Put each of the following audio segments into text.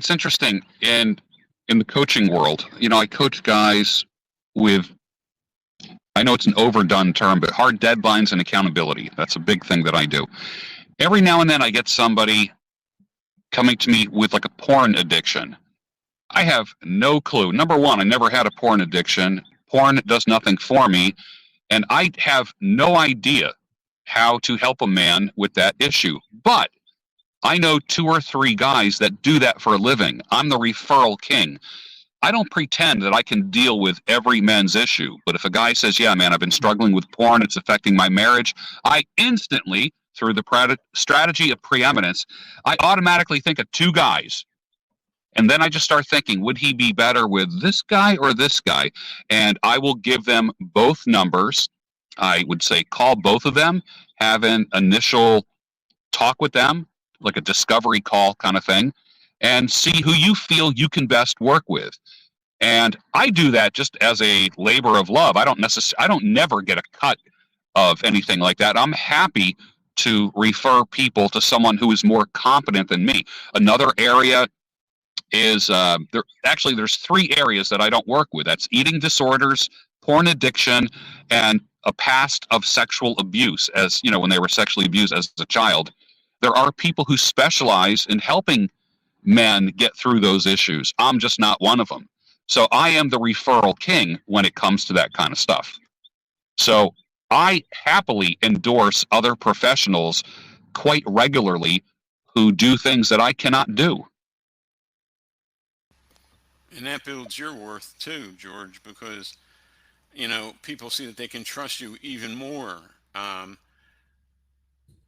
it's interesting in the coaching world. I coach guys with, I know it's an overdone term, but hard deadlines and accountability. That's a big thing that I do. Every now and then I get somebody coming to me with like a porn addiction. I have no clue. Number one, I never had a porn addiction. Porn does nothing for me. And I have no idea how to help a man with that issue. But I know two or three guys that do that for a living. I'm the referral king. I don't pretend that I can deal with every men's issue. But if a guy says, yeah, man, I've been struggling with porn, it's affecting my marriage, I instantly, through the strategy of preeminence, I automatically think of two guys. And then I just start thinking, would he be better with this guy or this guy? And I will give them both numbers. I would say call both of them, have an initial talk with them, like a discovery call kind of thing, and see who you feel you can best work with. And I do that just as a labor of love. I don't never get a cut of anything like that. I'm happy to refer people to someone who is more competent than me. Another area is there's three areas that I don't work with. That's eating disorders, porn addiction, and a past of sexual abuse, as when they were sexually abused as a child. There are people who specialize in helping men get through those issues. I'm just not one of them. So I am the referral king when it comes to that kind of stuff. So I happily endorse other professionals quite regularly who do things that I cannot do. And that builds your worth too, George, because people see that they can trust you even more.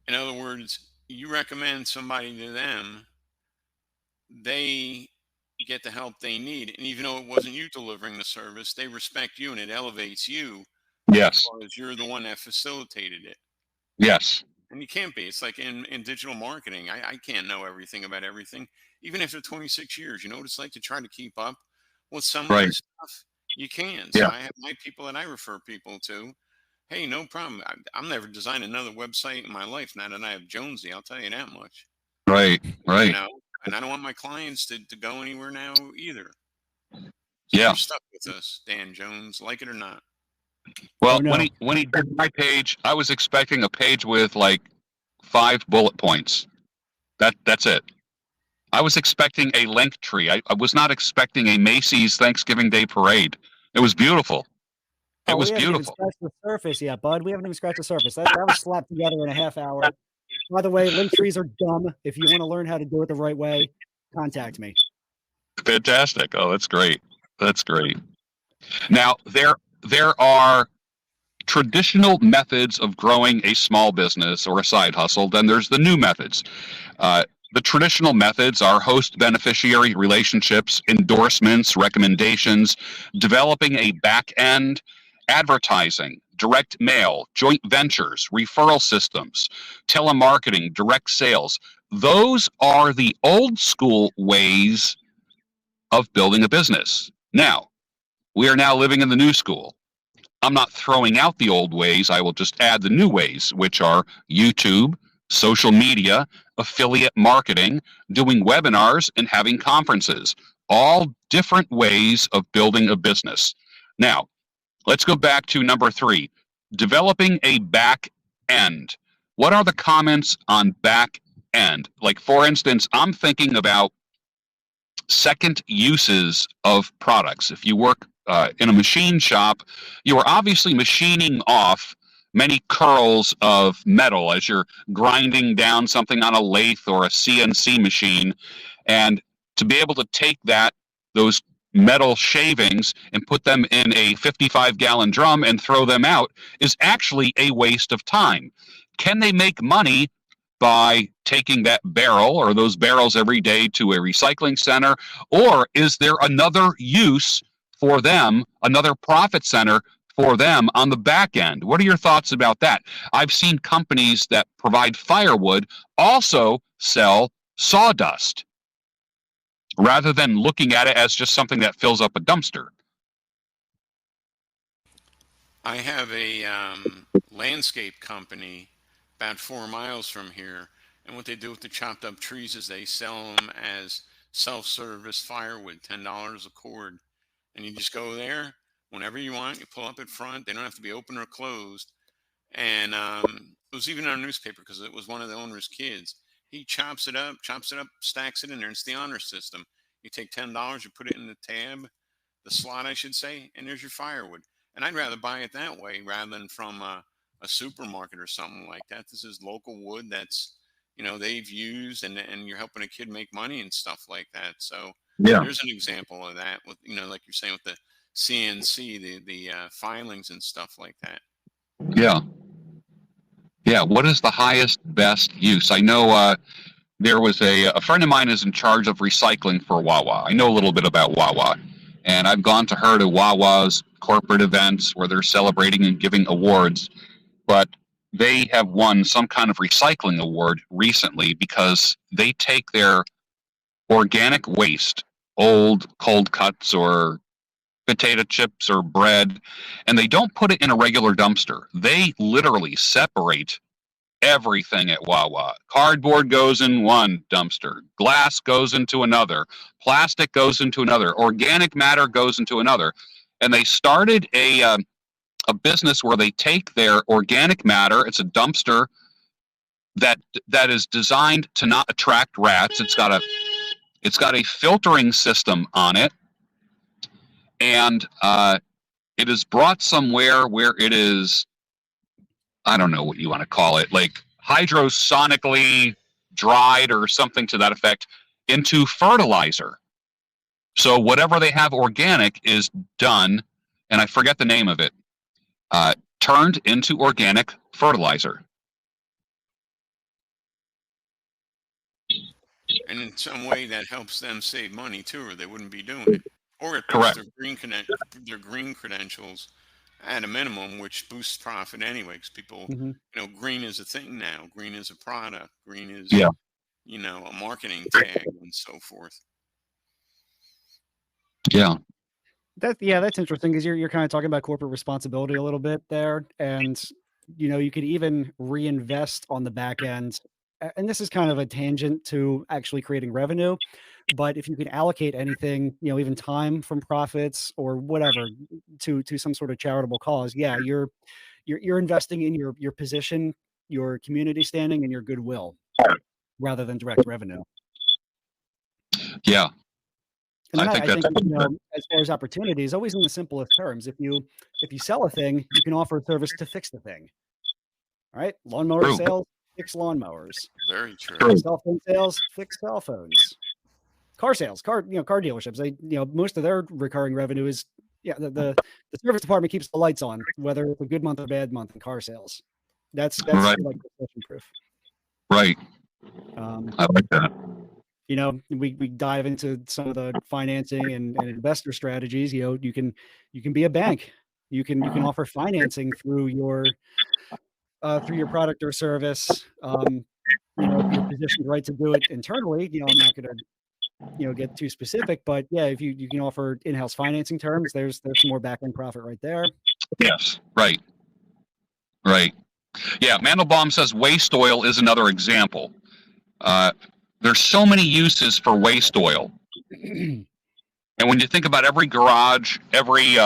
In other words, you recommend somebody to them, they get the help they need, and even though it wasn't you delivering the service, they respect you and it elevates you Yes. because you're the one that facilitated it. Yes. And you can't be. It's like in digital marketing. I can't know everything about everything. Even after 26 years, you know what it's like to try to keep up with some of Right. this stuff? You can. So Yeah. I have my people that I refer people to. Hey, no problem. I'm never designing another website in my life now that I have Jonesy. I'll tell you that much. Right. You Right. know, and I don't want my clients to go anywhere now either. So Yeah. you're stuck with us, Dan Jones, like it or not. Well, Oh, no. when he did my page, I was expecting a page with like 5 bullet points. That's it. I was expecting a link tree. I was not expecting a Macy's Thanksgiving Day parade. It was beautiful. It Oh, was we haven't even beautiful. scratched the surface yet, bud. We haven't even scratched the surface. That was slapped together in a half hour. By the way, link trees are dumb. If you want to learn how to do it the right way, contact me. Fantastic. Oh, that's great. That's great. Now, there are traditional methods of growing a small business or a side hustle. Then there's the new methods. The traditional methods are host beneficiary relationships, endorsements, recommendations, developing a back end, advertising, direct mail, joint ventures, referral systems, telemarketing, direct sales. Those are the old school ways of building a business. Now, we are now living in the new school. I'm not throwing out the old ways. I will just add the new ways, which are YouTube, social media, affiliate marketing, doing webinars, and having conferences. All different ways of building a business. Now, let's go back to number 3, developing a back end. What are the comments on back end? Like, for instance, I'm thinking about second uses of products. If you work in a machine shop, you are obviously machining off many curls of metal as you're grinding down something on a lathe or a CNC machine. And to be able to take those metal shavings and put them in a 55-gallon drum and throw them out is actually a waste of time. Can they make money by taking that barrel or those barrels every day to a recycling center? Or is there another use for them, another profit center for them on the back end? What are your thoughts about that? I've seen companies that provide firewood also sell sawdust rather than looking at it as just something that fills up a dumpster. I have a landscape company about 4 miles from here, and what they do with the chopped up trees is they sell them as self-service firewood, $10 a cord, and you just go there whenever you want. You pull up at front. They don't have to be open or closed. And it was even in our newspaper because it was one of the owner's kids. He chops it up, stacks it in there. It's the honor system. You take $10, you put it in the tab, the slot, I should say, and there's your firewood. And I'd rather buy it that way rather than from a supermarket or something like that. This is local wood that's, they've used, and you're helping a kid make money and stuff like that. So Yeah. there's an example of that with, like you're saying with the CNC, the filings and stuff like that. Yeah. Yeah. What is the highest, best use? I know there was a friend of mine is in charge of recycling for Wawa. I know a little bit about Wawa, and I've gone to her to Wawa's corporate events where they're celebrating and giving awards, but they have won some kind of recycling award recently because they take their organic waste, old cold cuts or potato chips or bread, and they don't put it in a regular dumpster. They literally separate everything at Wawa. Cardboard goes in one dumpster, glass goes into another, plastic goes into another, organic matter goes into another. And they started a business where they take their organic matter. It's a dumpster that is designed to not attract rats. It's got a filtering system on it, and it is brought somewhere where it is, I don't know what you want to call it, like hydrosonically dried or something to that effect, into fertilizer. So whatever they have organic is done, and I forget the name of it, turned into organic fertilizer. And in some way that helps them save money too, or they wouldn't be doing it. Or it Correct. boosts their green credentials at a minimum, which boosts profit anyway. Because people, green is a thing now. Green is a product. Green is, Yeah. A marketing tag and so forth. Yeah. That's interesting because you're kind of talking about corporate responsibility a little bit there, and you could even reinvest on the back end. And this is kind of a tangent to actually creating revenue, but if you can allocate anything, even time from profits or whatever to some sort of charitable cause, yeah, you're investing in your position, your community standing, and your goodwill rather than direct revenue. Yeah. And I think that's as far as opportunities, always in the simplest terms. If you sell a thing, you can offer a service to fix the thing. All right, lawnmower True. sales, fix lawnmowers. Very true. Cell phone sales, fix cell phones. Car sales, car dealerships. They, most of their recurring revenue is, the service department keeps the lights on, whether it's a good month or bad month in car sales. That's right. like recession proof. Right. I like that. We dive into some of the financing and investor strategies. You can be a bank. You can offer financing through your product or service. If you're positioned right to do it internally, I'm not going to get too specific, but yeah, if you can offer in-house financing terms, there's some more back-end profit right there. Yes. Right. Yeah. Mandelbaum says waste oil is another example. There's so many uses for waste oil. And when you think about every garage, every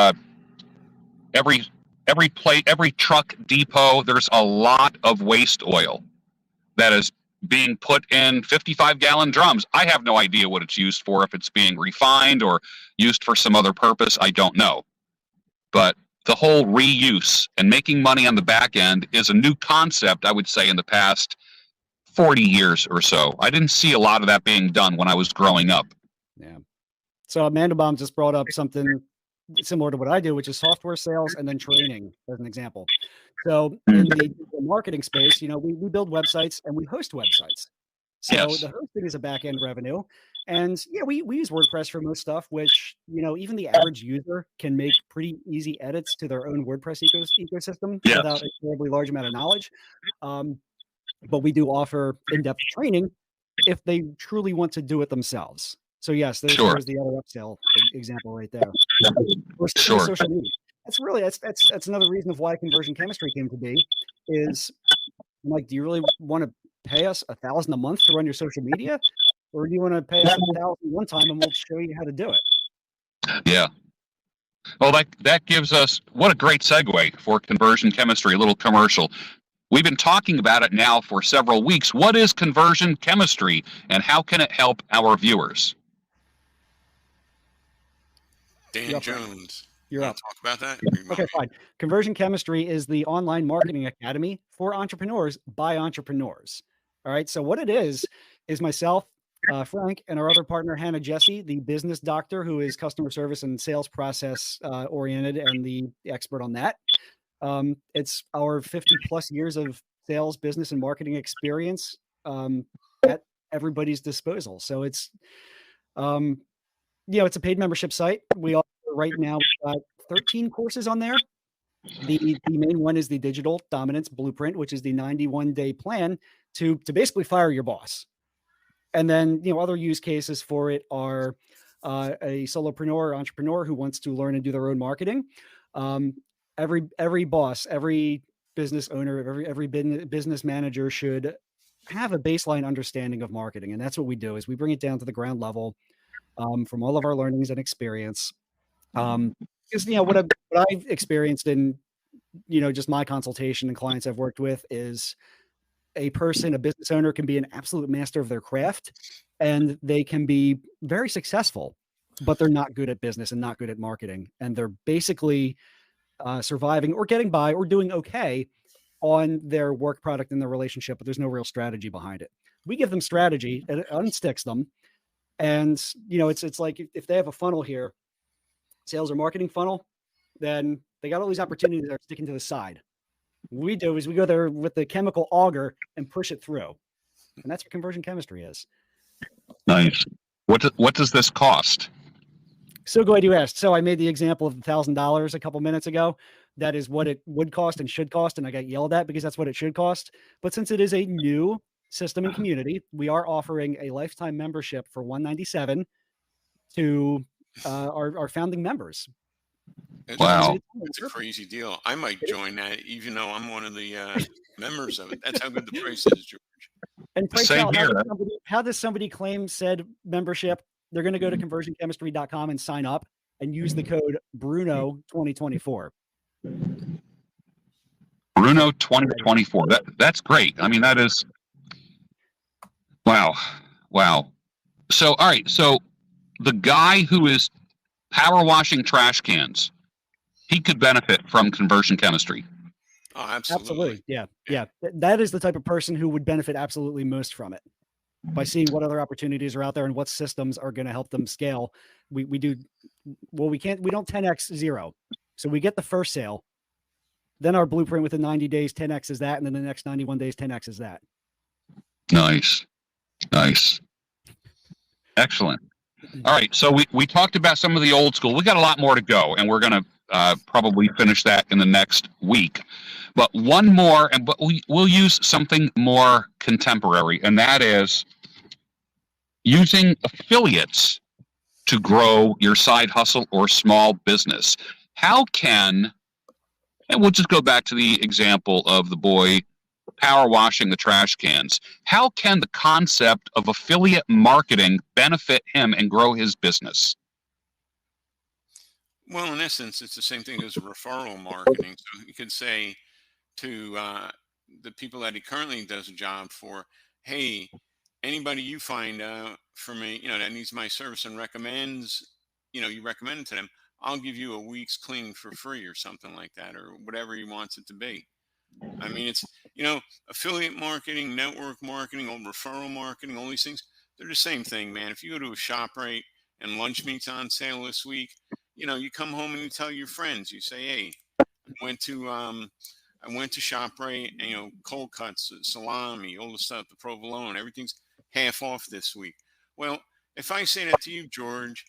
truck depot, there's a lot of waste oil that is being put in 55-gallon drums. I have no idea what it's used for, if it's being refined or used for some other purpose. I don't know. But the whole reuse and making money on the back end is a new concept, I would say, in the past 40 years or so. I didn't see a lot of that being done when I was growing up. Yeah. So Mandelbaum just brought up something similar to what I do, which is software sales and then training, as an example. So in the marketing space, we build websites and we host websites. So Yes. The hosting is a back end revenue. And yeah, we use WordPress for most stuff, which, even the average user can make pretty easy edits to their own WordPress ecosystem Yes. without a terribly large amount of knowledge. But we do offer in-depth training if they truly want to do it themselves. So yes, there's the other upsell example right there. Or social media. That's really that's another reason of why conversion chemistry came to be. Is I'm like, do you really want to pay us $1,000 a month to run your social media? or do you want to pay us 7,000 one time and we'll show you how to do it? Yeah. Well, that gives us what a great segue for conversion chemistry. A little commercial. We've been talking about it now for several weeks. What is conversion chemistry, and how can it help our viewers? Dan You're up, Jones. You're Want up. to talk about that? Okay, fine. Conversion Chemistry is the online marketing academy for entrepreneurs by entrepreneurs. All right. So what it is myself, Frank, and our other partner, Hannah Jesse, the business doctor who is customer service and sales process oriented and the expert on that. It's our 50 plus years of sales, business, and marketing experience at everybody's disposal. So it's, it's a paid membership site. We offer right now 13 courses on there. The main one is the Digital Dominance Blueprint, which is the 91-day plan to basically fire your boss. And then, other use cases for it are a solopreneur or entrepreneur who wants to learn and do their own marketing. Every boss, every business owner, every business manager should have a baseline understanding of marketing. And that's what we do is we bring it down to the ground level from all of our learnings and experience. Because, what I've experienced in, just my consultation and clients I've worked with is a business owner can be an absolute master of their craft and they can be very successful, but they're not good at business and not good at marketing. And they're basically surviving or getting by or doing okay on their work product and their relationship, but there's no real strategy behind it. We give them strategy, it unsticks them. And, it's like if they have a funnel here, sales or marketing funnel, then they got all these opportunities that are sticking to the side. What we do is we go there with the chemical auger and push it through. And that's what conversion chemistry is. Nice. What does this cost? So glad you asked. So I made the example of $1,000 a couple minutes ago. That is what it would cost and should cost. And I got yelled at because that's what it should cost. But since it is a new system and community, we are offering a lifetime membership for $197 to our founding members. Wow. It's a crazy deal. I might join that, even though I'm one of the members of it. That's how good the price is, George. And Same here. How does somebody claim said membership? They're going to go to conversionchemistry.com and sign up and use the code Bruno 2024. Bruno 2024. That's great. I mean, that is wow. So, all right. So the guy who is power washing trash cans, he could benefit from conversion chemistry. Oh, absolutely. Yeah. That is the type of person who would benefit absolutely most from it. By seeing what other opportunities are out there and what systems are going to help them scale. We don't 10x zero. So we get the first sale. Then our blueprint within 90 days, 10x is that. And then the next 91 days, 10x is that. Nice. Excellent. All right. So we talked about some of the old school. We got a lot more to go, and we're going to probably finish that in the next week. But one more, but we'll use something more contemporary, and that is using affiliates to grow your side hustle or small business. How can, and we'll just go back to the example of the boy power washing the trash cans. How can the concept of affiliate marketing benefit him and grow his business? Well, in essence, it's the same thing as referral marketing. So you could say to the people that he currently does a job for, hey, anybody you find for me, that needs my service and recommends, you recommend it to them, I'll give you a week's cleaning for free or something like that, or whatever he wants it to be. I mean, it's, affiliate marketing, network marketing, or referral marketing, all these things, they're the same thing, man. If you go to a ShopRite and lunch meat's on sale this week, you come home and you tell your friends, you say, hey, I went to ShopRite and, cold cuts, salami, all the stuff, the provolone, everything's half off this week. Well, if I say that to you, George,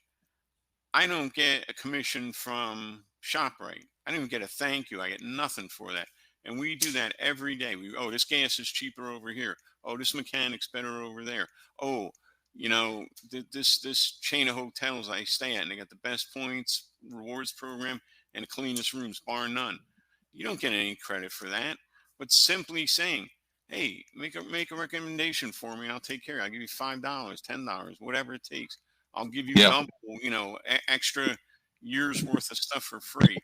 I don't get a commission from ShopRite. I don't even get a thank you. I get nothing for that. And we do that every day. This gas is cheaper over here. Oh, this mechanic's better over there. Oh, this chain of hotels I stay at, and they got the best points, rewards program, and the cleanest rooms, bar none. You don't get any credit for that. But simply saying, Hey, make a recommendation for me, and I'll take care. I'll give you $5, $10, whatever it takes. I'll give you Yeah. double, extra years worth of stuff for free.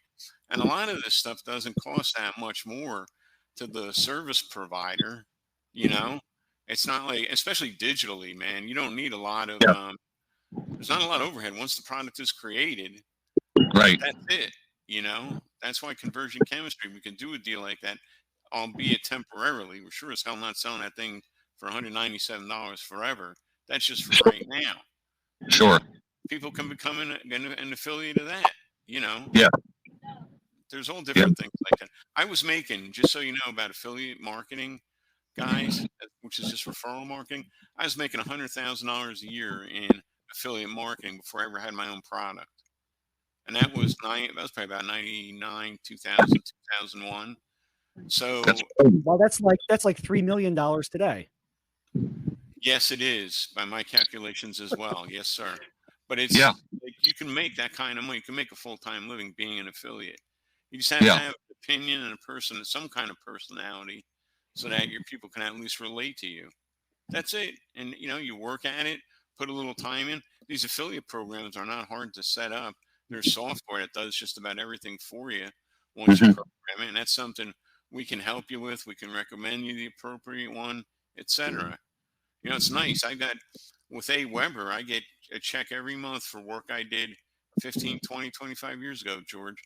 And a lot of this stuff doesn't cost that much more to the service provider. You know, it's not like, especially digitally, man. You don't need a lot of. Yeah. There's not a lot of overhead once the product is created. Right. That's it. That's why conversion chemistry, we can do a deal like that, albeit temporarily. We're sure as hell not selling that thing for $197 forever. That's just for right now. Sure. People can become an affiliate of that. Yeah. There's all different things like that. I was making, just so you know about affiliate marketing, guys, which is just referral marketing. I was making $100,000 a year in affiliate marketing before I ever had my own product. And that was probably about 99, 2000, 2001. So Well, that's like $3 million today. yes, it is by my calculations as well. Yes, sir. But it's Yeah. like, you can make that kind of money. You can make a full-time living being an affiliate. You just have Yeah. to have an opinion and some kind of personality, so that your people can at least relate to you. That's it. And you work at it, put a little time in. These affiliate programs are not hard to set up. There's software that does just about everything for you once you Mhm. program it. And that's something we can help you with. We can recommend you the appropriate one, etc. It's nice. With AWeber, I get a check every month for work I did 15, 20, 25 years ago, George.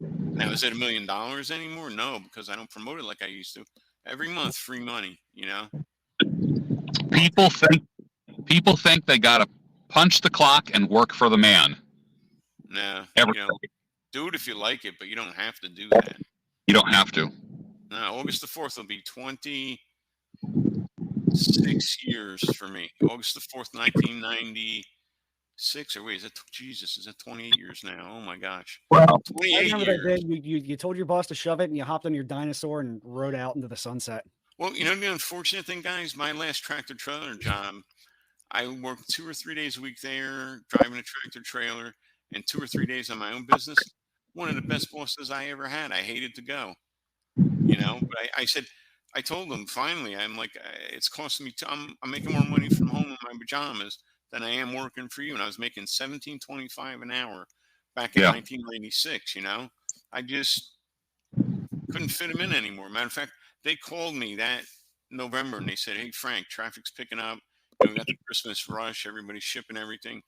Now, is it $1 million anymore? No, because I don't promote it like I used to. Every month, free money, People think they got to punch the clock and work for the man. Nah, Every do it if you like it, but you don't have to do that. You don't have to. No, August the 4th will be 26 years for me. August the 4th, 1996. Or wait, is that 28 years now? Oh my gosh. Wow. I 28 remember that years. day you told your boss to shove it and you hopped on your dinosaur and rode out into the sunset. Well, the unfortunate thing, guys, my last tractor trailer job, I worked 2 or 3 days a week there, driving a tractor trailer, and 2 or 3 days on my own business. One of the best bosses I ever had. I hated to go, but I told them finally, I'm like, it's costing me, I'm making more money from home in my pajamas than I am working for you. And I was making $17.25 an hour back in Yeah. 1996, I just couldn't fit them in anymore. Matter of fact, they called me that November and they said, "Hey, Frank, traffic's picking up. We got the Christmas rush. Everybody's shipping everything.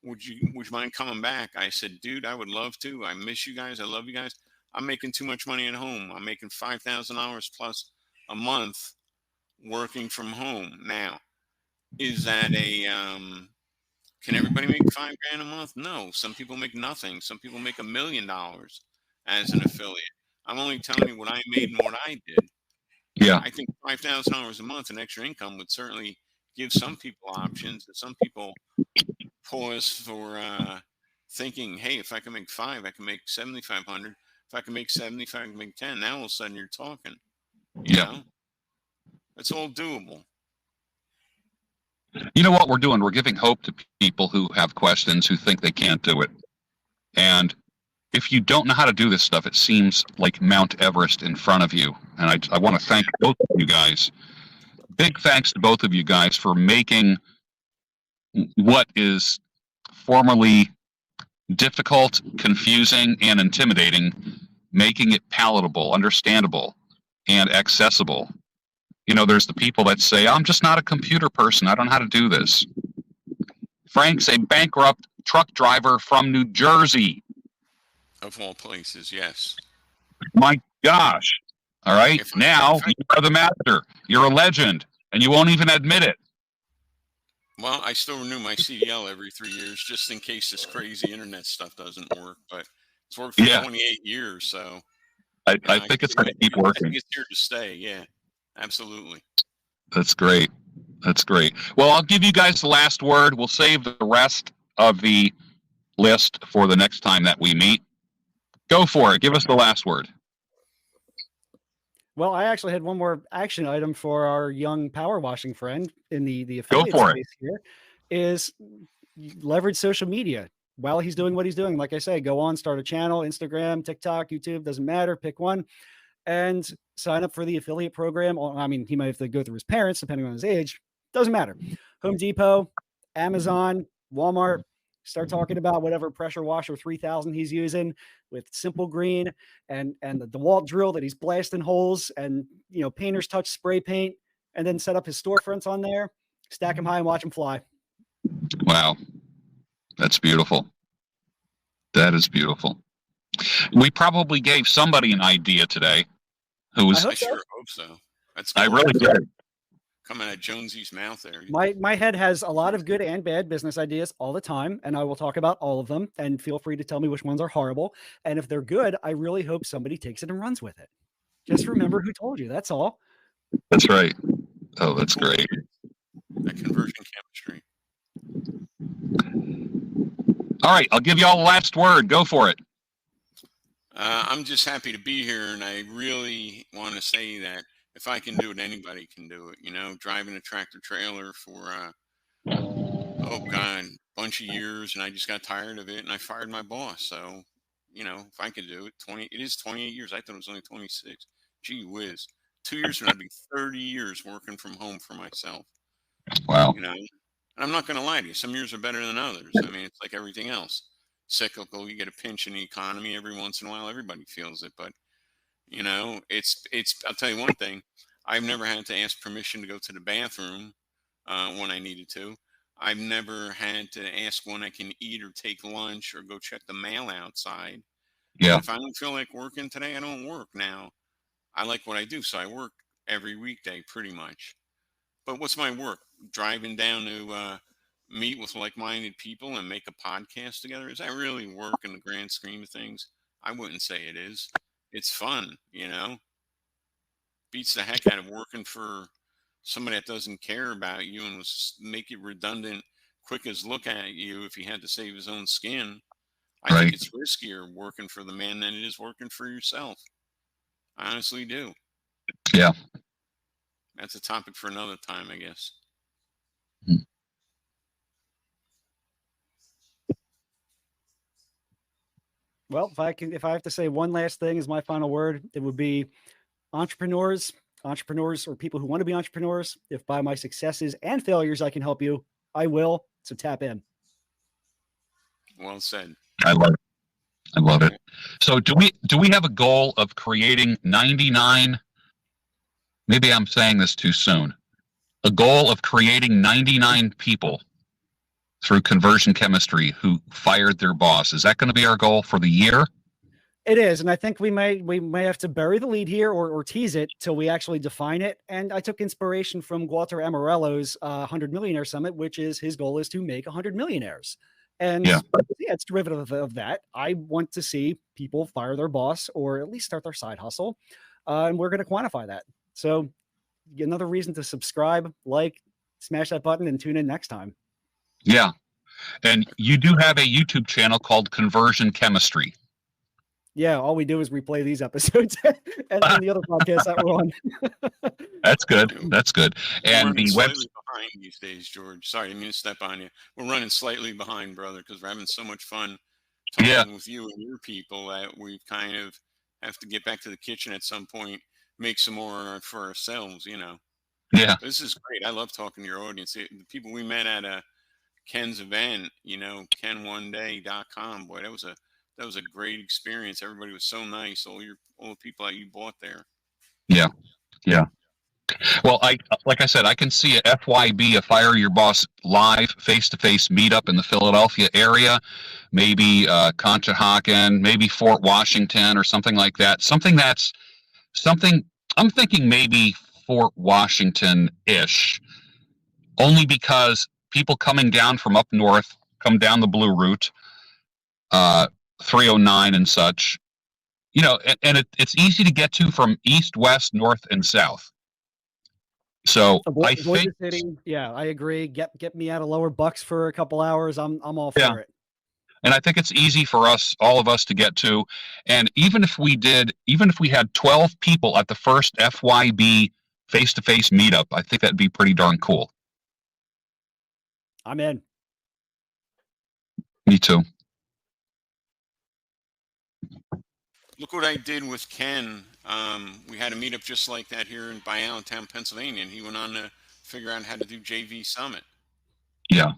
Would you mind coming back?" I said, "Dude, I would love to. I miss you guys. I love you guys. I'm making too much money at home. I'm making $5,000 plus a month working from home now. Is that can everybody make $5,000 a month? No. Some people make nothing. Some people make $1 million as an affiliate. I'm only telling you what I made and what I did. Yeah. I think $5,000 a month in extra income would certainly give some people options, and some people pause for thinking, "Hey, if I can make 5, I can make 7,500. If I can make 75, I can make 10." Now all of a sudden you're talking. Yeah. It's all doable. You know what we're doing? We're giving hope to people who have questions, who think they can't do it. And if you don't know how to do this stuff, it seems like Mount Everest in front of you. And I want to thank both of you guys. Big thanks to both of you guys for making what is formerly difficult, confusing, and intimidating, making it palatable, understandable, and accessible. There's the people that say, "I'm just not a computer person. I don't know how to do this." Frank's a bankrupt truck driver from New Jersey. Of all places, yes. My gosh. All right. Now you are the master. You're a legend, and you won't even admit it. Well, I still renew my CDL every 3 years just in case this crazy internet stuff doesn't work. But it's worked for 28 years, so I think it's going to keep working. I think it's here to stay. Yeah, absolutely. That's great. That's great. Well, I'll give you guys the last word. We'll save the rest of the list for the next time that we meet. Go for it. Give us the last word. Well, I actually had one more action item for our young power washing friend in the affiliate Go for space here, is leverage social media while he's doing what he's doing. Like I say, go on, start a channel, Instagram, TikTok, YouTube, doesn't matter. Pick one and sign up for the affiliate program. I mean, he might have to go through his parents, depending on his age. Doesn't matter. Home Depot, Amazon, Walmart, start talking about whatever pressure washer 3000 he's using with Simple Green and the DeWalt drill that he's blasting holes and, painter's touch spray paint, and then set up his storefronts on there, stack them high and watch them fly. Wow. That's beautiful. That is beautiful. We probably gave somebody an idea today who was. I sure hope so. That's I cool. really did. Coming out of Jonesy's mouth there. My head has a lot of good and bad business ideas all the time, and I will talk about all of them, and feel free to tell me which ones are horrible. And if they're good, I really hope somebody takes it and runs with it. Just remember who told you. That's all. That's right. Oh, that's great. That conversion chemistry. All right, I'll give you all the last word. Go for it. I'm just happy to be here, and I really want to say that if I can do it, anybody can do it. Driving a tractor trailer for a bunch of years, and I just got tired of it, and I fired my boss. So, if I could do it, it is 28 years. I thought it was only 26. Gee whiz. 2 years from now, I'd be 30 years working from home for myself. Wow. And I'm not going to lie to you. Some years are better than others. I mean, it's like everything else. Cyclical. You get a pinch in the economy every once in a while. Everybody feels it, but it's. I'll tell you one thing. I've never had to ask permission to go to the bathroom when I needed to. I've never had to ask when I can eat or take lunch or go check the mail outside. Yeah. And if I don't feel like working today, I don't work. Now, I like what I do, so I work every weekday pretty much. But what's my work? Driving down to meet with like-minded people and make a podcast together? Is that really work in the grand scheme of things? I wouldn't say it is. It's fun, Beats the heck out of working for somebody that doesn't care about you and was make it redundant, quick as look at you if he had to save his own skin. I think it's riskier working for the man than it is working for yourself. I honestly do. Yeah. That's a topic for another time, I guess. Well, if I have to say one last thing as my final word, it would be entrepreneurs or people who want to be entrepreneurs. If by my successes and failures I can help you, I will. So tap in. Well said. I love it. So do we have a goal of creating 99? Maybe I'm saying this too soon. A goal of creating 99 people through conversion chemistry who fired their boss. Is that going to be our goal for the year? It is, and I think we may have to bury the lead here or tease it till we actually define it. And I took inspiration from Walter Amarello's 100 Millionaire Summit, which is his goal is to make 100 millionaires. And it's derivative of that. I want to see people fire their boss or at least start their side hustle, and we're going to quantify that. So another reason to subscribe, like, smash that button, and tune in next time. Yeah, and you do have a YouTube channel called Conversion Chemistry. Yeah, all we do is replay these episodes and the other podcasts that we're on. That's good. That's good. And the website behind these days, George. Sorry, I didn't mean to step on you. We're running slightly behind, brother, because we're having so much fun talking with you and your people that we kind of have to get back to the kitchen at some point, make some more for ourselves. Yeah. This is great. I love talking to your audience. The people we met at Ken's event, KenOneDay.com. Boy, that was a great experience. Everybody was so nice. All the people that you bought there. Yeah. Well, like I said, I can see a FYB, a Fire Your Boss live face-to-face meetup in the Philadelphia area, maybe Conshohocken, maybe Fort Washington or something like that. Something I'm thinking maybe Fort Washington-ish, only because people coming down from up north come down the Blue Route, 309 and such, and it's easy to get to from east, west, north, and south. So I think, yeah, I agree. Get me out of Lower Bucks for a couple hours. I'm all for it. And I think it's easy for all of us to get to. And even if we had 12 people at the first FYB face-to-face meetup, I think that'd be pretty darn cool. I'm in. Me too. Look what I did with Ken. We had a meetup just like that here by Allentown, Pennsylvania, and he went on to figure out how to do JV Summit, Yeah.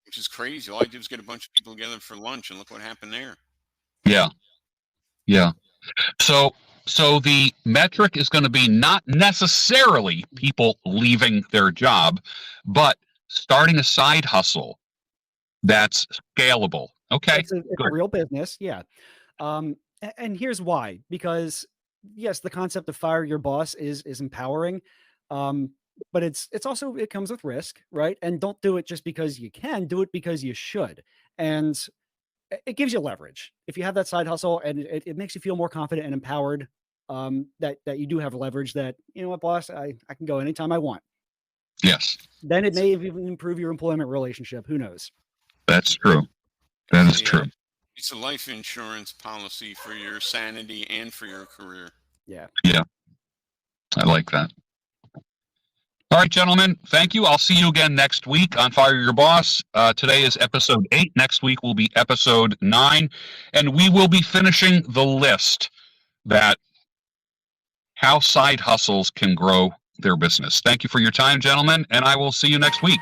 which is crazy. All I did was get a bunch of people together for lunch, and look what happened there. Yeah. Yeah. So the metric is going to be not necessarily people leaving their job, but starting a side hustle that's scalable. Okay. It's a good. real business, yeah. And here's why: because yes, the concept of fire your boss is empowering, but it's also, it comes with risk, right? And don't do it just because you can. Do it because you should, and it gives you leverage if you have that side hustle, and it makes you feel more confident and empowered. That you do have leverage. That, you know what, boss, I can go anytime I want. Yes, Then it may even improve your employment relationship. Who knows? that's true. That is Yeah. true. It's a life insurance policy for your sanity and for your career. Yeah. I like that. All right, gentlemen, thank you. I'll see you again next week on Fire Your Boss. Today is episode 8. Next week will be episode 9, and we will be finishing the list that how side hustles can grow their business. Thank you for your time, gentlemen, and I will see you next week.